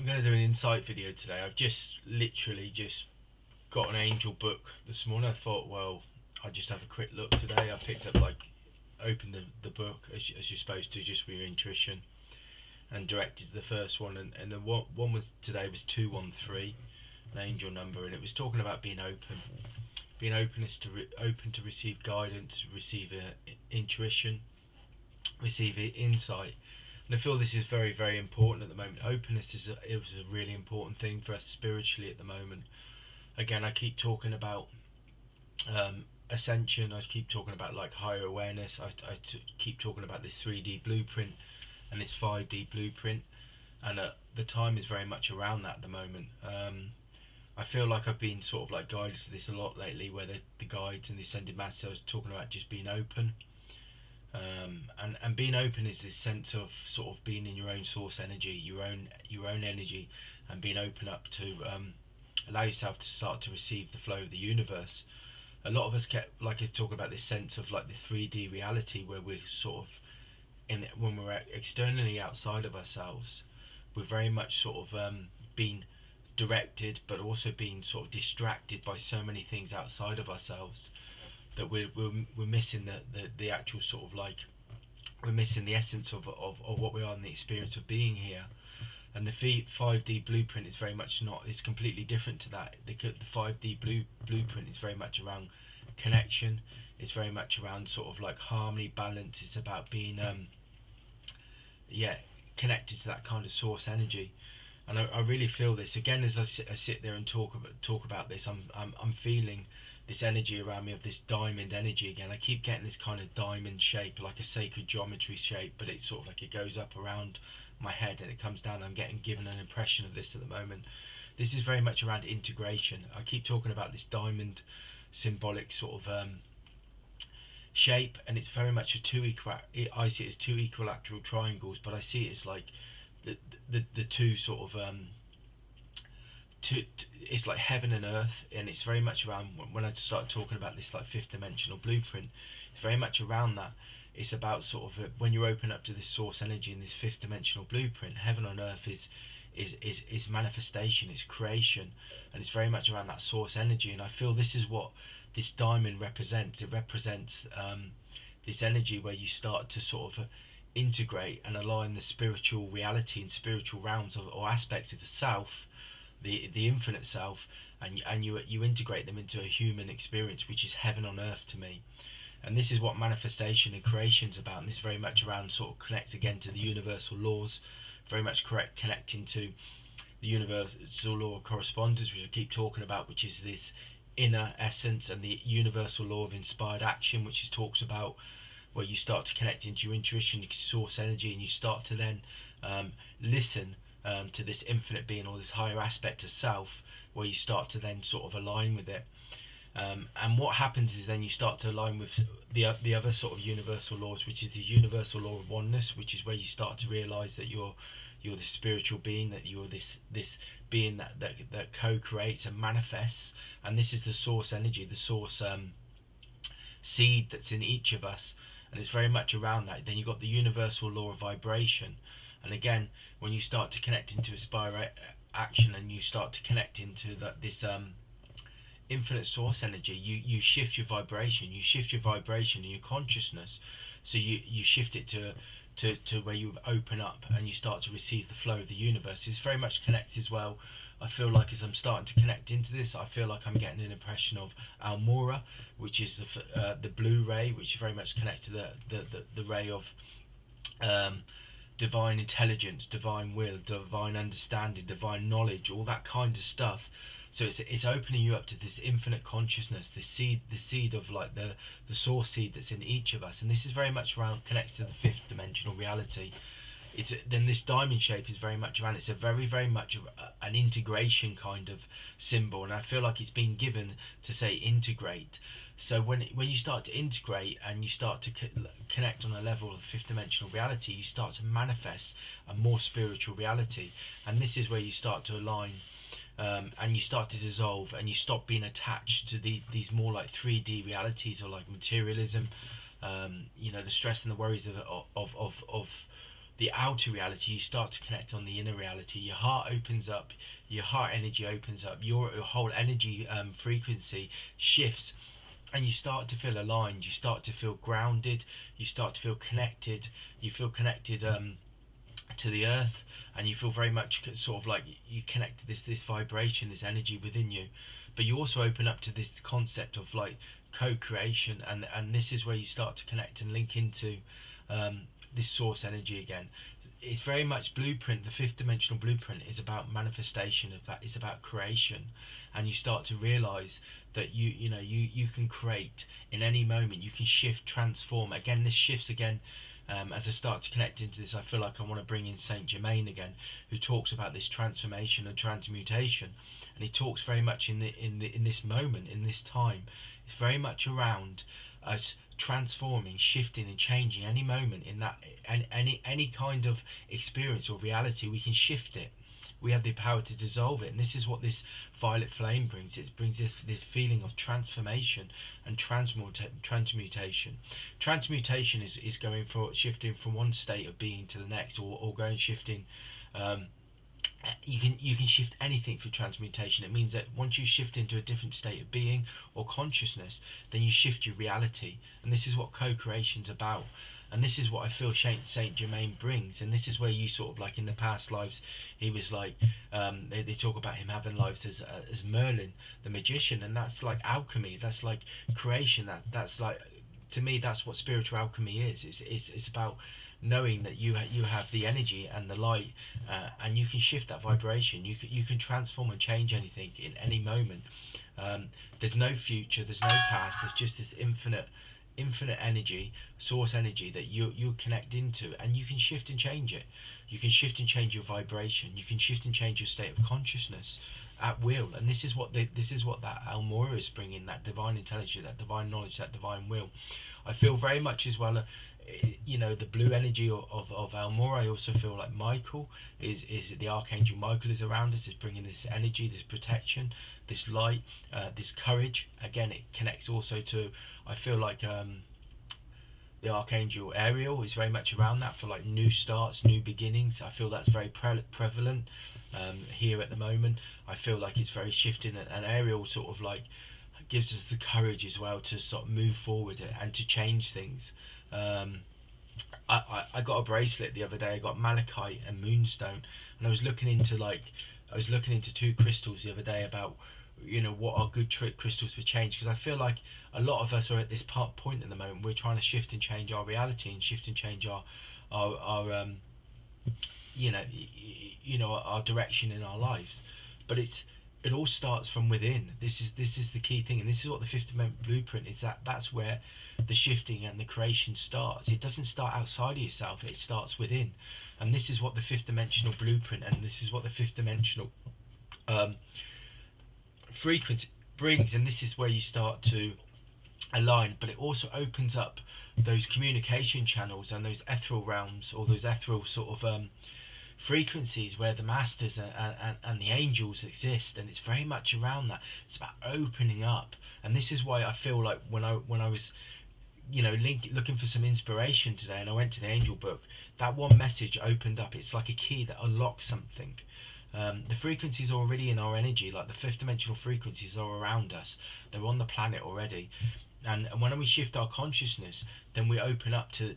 I'm going to do an insight video today. I've just literally just got an angel book this morning. I thought, well, I'll just have a quick look today. I picked up, opened the book as you're supposed to, just with your intuition, and directed the first one. And the one was today was 213, an angel number, and it was talking about being open. Being open to receive guidance, receive intuition, receive insight. And I feel this is very, very important at the moment. Openness is it was a really important thing for us spiritually at the moment. Again, I keep talking about ascension. I keep talking about higher awareness. I keep talking about this 3D blueprint and this 5D blueprint, and the time is very much around that at the moment. I feel like I've been sort of guided to this a lot lately, where the guides and the ascended masters are talking about just being open. And being open is this sense of sort of being in your own source energy, your own energy, and being open up to allow yourself to start to receive the flow of the universe. A lot of us get talk about this sense of the 3D reality, where we're sort of when we're externally outside of ourselves, we're very much sort of being directed, but also being sort of distracted by so many things outside of ourselves, that we're missing the actual sort of we're missing the essence of what we are and the experience of being here. And the 5D blueprint is very much not, it's completely different to that. The 5D blueprint is very much around connection. It's very much around sort of harmony, balance. It's about being connected to that kind of source energy. And I really feel this again as I sit there and talk about this. I'm feeling this energy around me of this diamond energy again. I keep getting this kind of diamond shape, like a sacred geometry shape, but it's sort of it goes up around my head and it comes down. I'm getting given an impression of this at the moment. This is very much around integration. I keep talking about this diamond symbolic sort of shape, and it's very much I see it as two equilateral triangles, but I see it as the two sort of it's like heaven and earth, and it's very much around when I start talking about this fifth dimensional blueprint. It's very much around that. It's about sort of when you open up to this source energy in this fifth dimensional blueprint, heaven on earth is manifestation, it's creation, and it's very much around that source energy. And I feel this is what this diamond represents. It represents this energy where you start to sort of integrate and align the spiritual reality and spiritual realms or aspects of the self, the infinite self, and you integrate them into a human experience, which is heaven on earth to me. And this is what manifestation and creation is about. And this is very much around sort of connects again to the universal laws, very much connecting to the universal law of correspondence, which I keep talking about, which is this inner essence, and the universal law of inspired action, which talks about where you start to connect into your intuition, your source energy, and you start to then listen to this infinite being or this higher aspect of self, where you start to then sort of align with it. And what happens is then you start to align with the other sort of universal laws, which is the universal law of oneness, which is where you start to realize that you're the spiritual being, that you're this being that co-creates and manifests. And this is the source energy, the source seed that's in each of us, and it's very much around that. Then you've got the universal law of vibration, and again, when you start to connect into aspire action, and you start to connect into this infinite source energy, you shift your vibration, and your consciousness. So you shift it to where you open up and you start to receive the flow of the universe. It's very much connected as well. I feel like as I'm starting to connect into this, I feel like I'm getting an impression of Almora, which is the blue ray, which very much connects to the ray of divine intelligence, divine will, divine understanding, divine knowledge, all that kind of stuff. So it's opening you up to this infinite consciousness, the seed of the source seed that's in each of us. And this is very much around, connects to the fifth dimensional reality. Then this diamond shape is very much around, it's a very, very much an integration kind of symbol, and I feel like it's been given to say integrate. So when you start to integrate and you start to connect on a level of fifth dimensional reality, you start to manifest a more spiritual reality. And this is where you start to align, and you start to dissolve, and you stop being attached to these more 3D realities, or materialism, the stress and the worries of the outer reality, you start to connect on the inner reality. Your heart opens up, your heart energy opens up, your whole energy frequency shifts, and you start to feel aligned, you start to feel grounded, you start to feel connected, you feel connected to the earth, and you feel very much sort of like you connect to this vibration, this energy within you. But you also open up to this concept of like co-creation, and this is where you start to connect and link into um, this source energy again. It's very much blueprint. The fifth dimensional blueprint is about manifestation of that. It's about creation, and you start to realize that you can create in any moment. You can shift, transform. Again, this shifts again. As I start to connect into this, I feel like I want to bring in Saint Germain again, who talks about this transformation and transmutation, and he talks very much in this moment, in this time. It's very much around us transforming, shifting, and changing any moment in that any kind of experience or reality. We can shift it. We have the power to dissolve it, and this is what this violet flame brings. It brings this feeling of transformation and transmutation. Transmutation is going for shifting from one state of being to the next, or going shifting. Um, you can shift anything through transmutation. It means that once you shift into a different state of being or consciousness, then you shift your reality, and this is what co-creation's about. And this is what I feel Saint Germain brings, and this is where you sort of like in the past lives, he was like, they talk about him having lives as Merlin, the magician, and that's like alchemy. That's like creation. That's like, to me, that's what spiritual alchemy is. It's about knowing that you have the energy and the light, and you can shift that vibration. You can transform and change anything in any moment. There's no future, there's no past. There's just this infinite energy, source energy, that you connect into, and you can shift and change it. You can shift and change your vibration. You can shift and change your state of consciousness at will. And this is what that Almora is bringing, that divine intelligence, that divine knowledge, that divine will. I feel very much as well, the blue energy of Almora. I also feel like Michael is the Archangel Michael is around us, is bringing this energy, this protection, this light, this courage. Again, it connects also to, I feel like the Archangel Ariel is very much around that for like new starts, new beginnings. I feel that's very prevalent here at the moment. I feel like it's very shifting, and Ariel sort of like gives us the courage as well to sort of move forward and to change things. I got a bracelet the other day. I got malachite and moonstone, and I was looking into two crystals the other day about what are good crystals for change, because I feel like a lot of us are at this point at the moment. We're trying to shift and change our reality, and shift and change our our direction in our lives. But it all starts from within. This is the key thing, and this is what the fifth blueprint is. That's where the shifting and the creation starts. It doesn't start outside of yourself. It starts within, and this is what the fifth dimensional blueprint, and this is what the fifth dimensional frequency brings. And this is where you start to align. But it also opens up those communication channels and those ethereal realms, or those ethereal sort of frequencies where the masters and the angels exist, and it's very much around that. It's about opening up, and this is why I feel like when I was looking for some inspiration today, and I went to the angel book, that one message opened up. It's like a key that unlocks something. The frequencies are already in our energy, like the fifth dimensional frequencies are around us. They're on the planet already. And when we shift our consciousness, then we open up to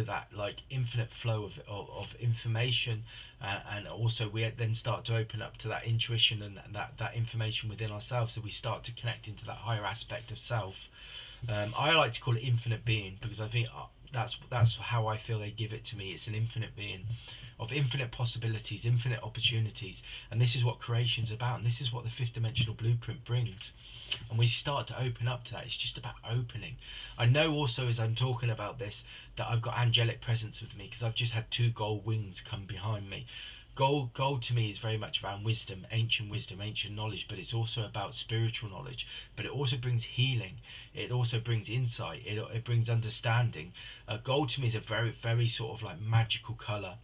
that like infinite flow of information, and also we then start to open up to that intuition and that information within ourselves. So we start to connect into that higher aspect of self. I like to call it infinite being, because I think that's how I feel they give it to me. It's an infinite being of infinite possibilities, infinite opportunities, and this is what creation's about, and this is what the fifth dimensional blueprint brings. And we start to open up to that. It's just about opening. I know also as I'm talking about this that I've got angelic presence with me, because I've just had two gold wings come behind me. Gold to me is very much around wisdom, ancient knowledge, but it's also about spiritual knowledge. But it also brings healing. It also brings insight. It brings understanding. Gold to me is a very, very sort of like magical colour.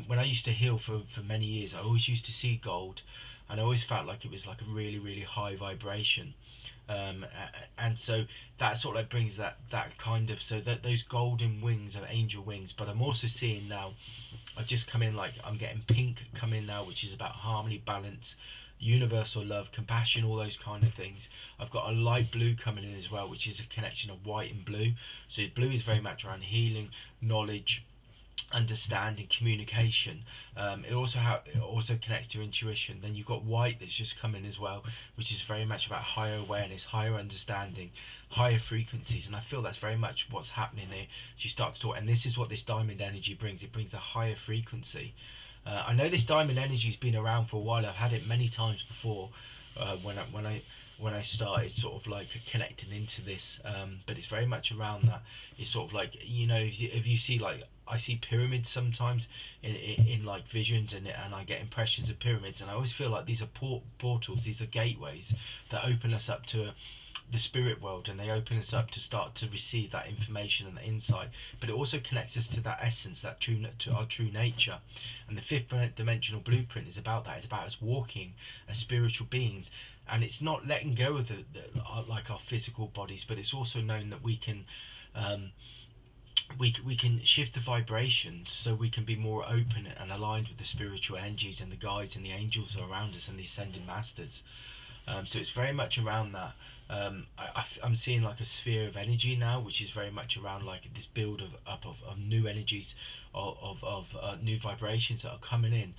When I used to heal for many years, I always used to see gold, and I always felt like it was like a really, really high vibration. And so that sort of like brings that kind of, so that those golden wings are angel wings. But I'm also seeing now, I've just come in, like I'm getting pink come in now, which is about harmony, balance, universal love, compassion, all those kind of things. I've got a light blue coming in as well, which is a connection of white and blue. So blue is very much around healing, knowledge, understanding, communication. It also connects to intuition. Then you've got white that's just come in as well, which is very much about higher awareness, higher understanding, higher frequencies. And I feel that's very much what's happening here as you start to talk. And this is what this diamond energy brings. It brings a higher frequency. I know this diamond energy's been around for a while. I've had it many times before, when I started sort of like connecting into this. But it's very much around that. It's sort of like, if you see, like, I see pyramids sometimes in like visions, and I get impressions of pyramids, and I always feel like these are portals, these are gateways that open us up to the spirit world, and they open us up to start to receive that information and the insight. But it also connects us to that essence, to our true nature. And the fifth dimensional blueprint is about that. It's about us walking as spiritual beings, and it's not letting go of like our physical bodies, but it's also knowing that we can. We can shift the vibrations so we can be more open and aligned with the spiritual energies and the guides and the angels around us and the ascended masters. So it's very much around that. I'm seeing like a sphere of energy now, which is very much around like this build of new energies, of new vibrations that are coming in.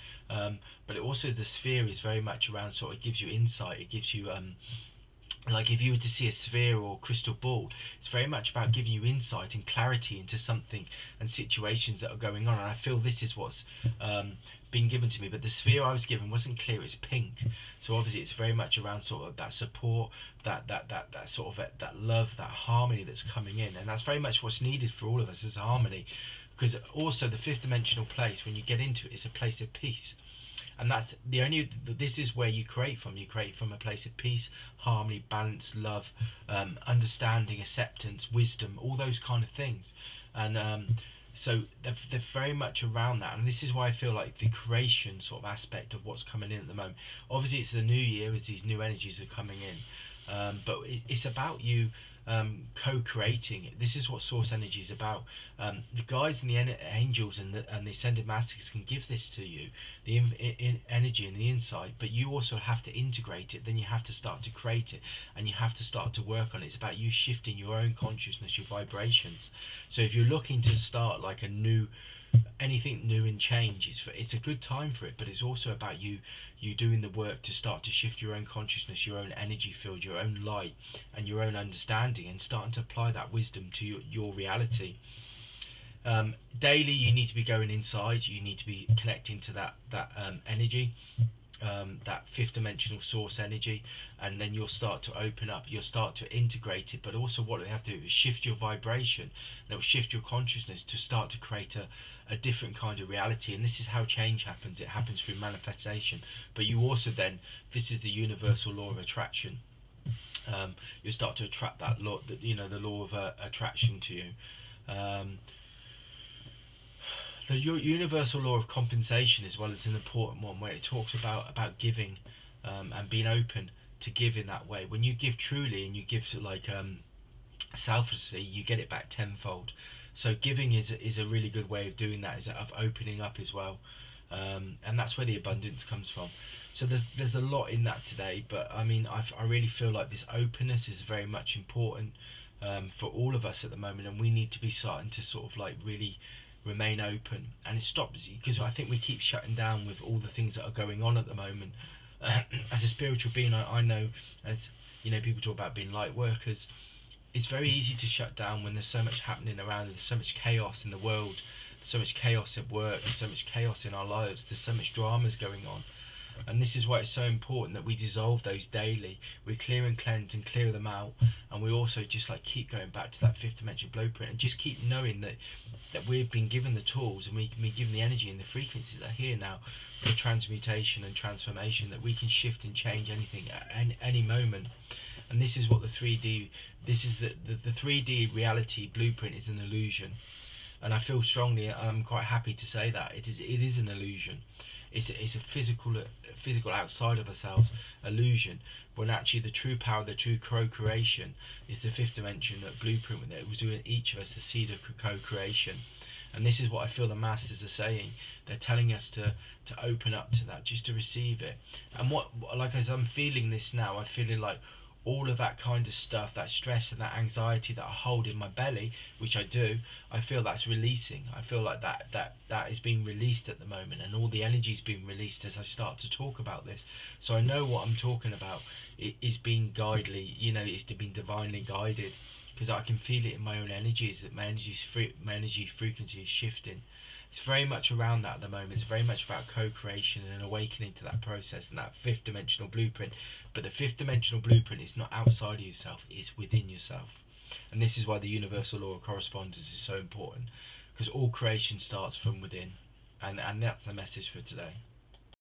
But it also, the sphere is very much around, sort of, it gives you insight, it gives you like if you were to see a sphere or crystal ball, it's very much about giving you insight and clarity into something and situations that are going on. And I feel this is what's been given to me. But the sphere I was given wasn't clear, it's pink. So obviously it's very much around sort of that support, that sort of that love, that harmony that's coming in. And that's very much what's needed for all of us, is harmony. Because also the fifth dimensional place, when you get into it, it's a place of peace. And that's the only, this is where you create from. You create from a place of peace, harmony, balance, love, understanding, acceptance, wisdom, all those kind of things. And so they're very much around that. And this is why I feel like the creation sort of aspect of what's coming in at the moment, obviously it's the new year as these new energies are coming in, but it's about you co-creating. This is what source energy is about. The guides and the angels and the ascended masters can give this to you, the energy and the insight, but you also have to integrate it. Then you have to start to create it, and you have to start to work on it. It's about you shifting your own consciousness, your vibrations. So if you're looking to start like anything new and change, it's a good time for it. But it's also about you doing the work to start to shift your own consciousness, your own energy field, your own light, and your own understanding, and starting to apply that wisdom to your reality. Daily you need to be going inside, you need to be connecting to that energy, that fifth dimensional source energy, and then you'll start to open up, you'll start to integrate it. But also what you have to do is shift your vibration, and it will shift your consciousness to start to create a different kind of reality. And this is how change happens. It happens through manifestation. But you also then, this is the universal law of attraction. You start to attract that law, the law of attraction to you. The universal law of compensation as well is an important one, where it talks about giving, and being open to give in that way. When you give truly and you give to like selflessly, you get it back tenfold. So giving is a really good way of doing that, is of opening up as well, and that's where the abundance comes from. So there's a lot in that today, but I mean I really feel like this openness is very much important for all of us at the moment, and we need to be starting to sort of like really remain open. And it stops, because I think we keep shutting down with all the things that are going on at the moment. As a spiritual being, I know, as people talk about being light workers, it's very easy to shut down when there's so much happening around. There's so much chaos in the world, there's so much chaos at work, there's so much chaos in our lives, there's so much dramas going on. And this is why it's so important that we dissolve those daily. We clear and cleanse and clear them out, and we also just like keep going back to that fifth dimension blueprint, and just keep knowing that we've been given the tools, and we can be given the energy and the frequencies that are here now for transmutation and transformation, that we can shift and change anything at any moment. And this is what the 3D, this is the 3D reality blueprint is an illusion. And I feel strongly, and I'm quite happy to say that it is an illusion. It's a physical outside of ourselves illusion, when actually the true power, the true co-creation is the fifth dimension, that blueprint with it was doing each of us the seed of co-creation. And this is what I feel the masters are saying. They're telling us to open up to that, just to receive it. And what, like as I'm feeling this now, I'm feeling like all of that kind of stuff, that stress and that anxiety that I hold in my belly, which I do, I feel that's releasing. I feel like that is being released at the moment, and all the energy is being released as I start to talk about this. So I know what I'm talking about. It is being guidedly, it's being divinely guided, because I can feel it in my own energies, that my energy frequency is shifting. It's very much around that at the moment. It's very much about co-creation and awakening to that process and that fifth dimensional blueprint. But the fifth dimensional blueprint is not outside of yourself, it's within yourself. And this is why the universal law of correspondence is so important, because all creation starts from within. And that's the message for today.